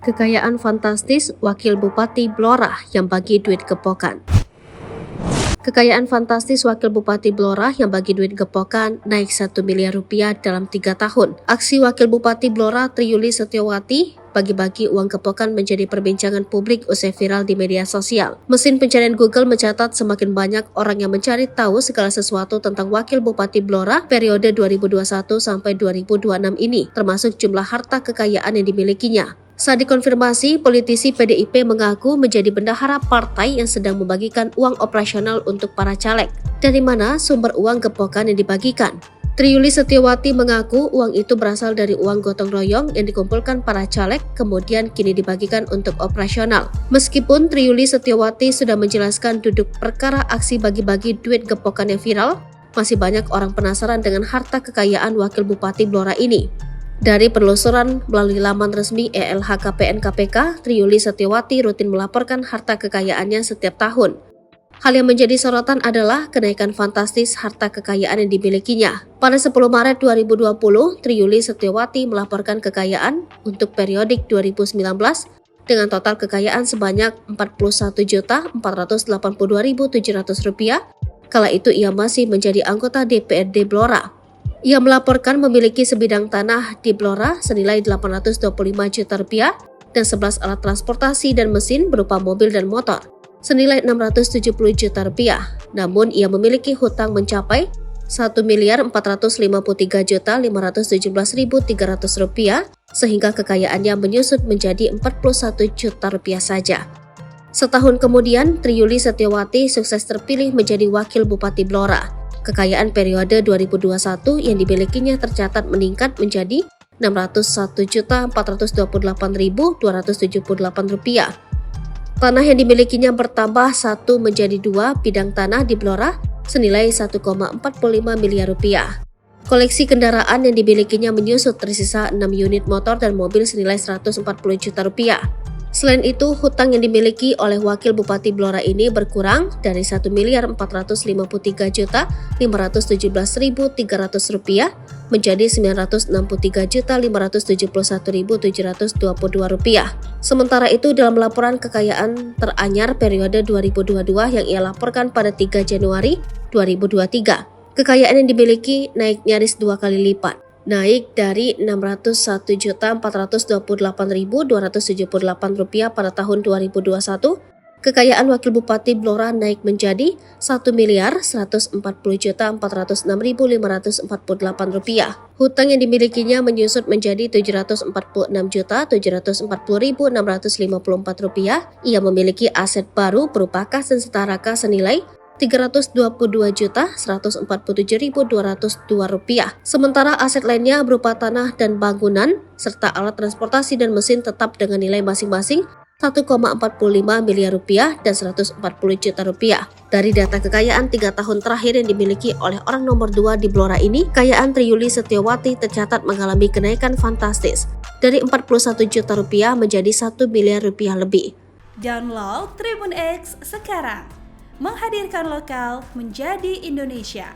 Kekayaan fantastis Wakil Bupati Blora yang bagi duit gepokan. Kekayaan fantastis Wakil Bupati Blora yang bagi duit gepokan naik 1 miliar rupiah dalam 3 tahun. Aksi Wakil Bupati Blora Triyuli Setiawati bagi-bagi uang gepokan menjadi perbincangan publik usai viral di media sosial. Mesin pencarian Google mencatat semakin banyak orang yang mencari tahu segala sesuatu tentang Wakil Bupati Blora periode 2021 sampai 2026 ini, termasuk jumlah harta kekayaan yang dimilikinya. Saat dikonfirmasi, politisi PDIP mengaku menjadi bendahara partai yang sedang membagikan uang operasional untuk para caleg. Dari mana sumber uang gepokan yang dibagikan? Triyuli Setiawati mengaku uang itu berasal dari uang gotong royong yang dikumpulkan para caleg, kemudian kini dibagikan untuk operasional. Meskipun Triyuli Setiawati sudah menjelaskan duduk perkara aksi bagi-bagi duit gepokan yang viral, masih banyak orang penasaran dengan harta kekayaan Wakil Bupati Blora ini. Dari penelusuran melalui laman resmi ELHKPN KPK, Triyuli Setiawati rutin melaporkan harta kekayaannya setiap tahun. Hal yang menjadi sorotan adalah kenaikan fantastis harta kekayaan yang dimilikinya. Pada 10 Maret 2020, Triyuli Setiawati melaporkan kekayaan untuk periodik 2019 dengan total kekayaan sebanyak Rp41.482.700. Kala itu ia masih menjadi anggota DPRD Blora. Ia melaporkan memiliki sebidang tanah di Blora senilai Rp825 juta dan 11 alat transportasi dan mesin berupa mobil dan motor senilai Rp670 juta. Namun ia memiliki hutang mencapai Rp1.453.517.300 sehingga kekayaannya menyusut menjadi Rp41 juta saja. Setahun kemudian, Triyuli Setiawati sukses terpilih menjadi Wakil Bupati Blora. Kekayaan periode 2021 yang dimilikinya tercatat meningkat menjadi Rp601.428.278. Tanah yang dimilikinya bertambah 1 menjadi 2 bidang tanah di Blora senilai Rp1,45 miliar. Koleksi kendaraan yang dimilikinya menyusut, tersisa 6 unit motor dan mobil senilai Rp140 juta. Selain itu, hutang yang dimiliki oleh Wakil Bupati Blora ini berkurang dari Rp1.453.517.300 menjadi Rp963.571.722. Sementara itu, dalam laporan kekayaan teranyar periode 2022 yang ia laporkan pada 3 Januari 2023, kekayaan yang dimiliki naik nyaris 2 kali lipat. Naik dari Rp601.428.278 pada tahun 2021, kekayaan Wakil Bupati Blora naik menjadi Rp1.140.406.548. Hutang yang dimilikinya menyusut menjadi Rp746.740.654. Ia memiliki aset baru berupa kas dan setara kas senilai Rp322.147.202. Sementara aset lainnya berupa tanah dan bangunan serta alat transportasi dan mesin tetap dengan nilai masing-masing Rp1,45 miliar dan Rp140 juta. Dari data kekayaan 3 tahun terakhir yang dimiliki oleh orang nomor 2 di Blora ini, kekayaan Triyuli Setiawati tercatat mengalami kenaikan fantastis dari Rp41 juta menjadi Rp1 miliar lebih. Download Tribun X sekarang. Menghadirkan lokal menjadi Indonesia.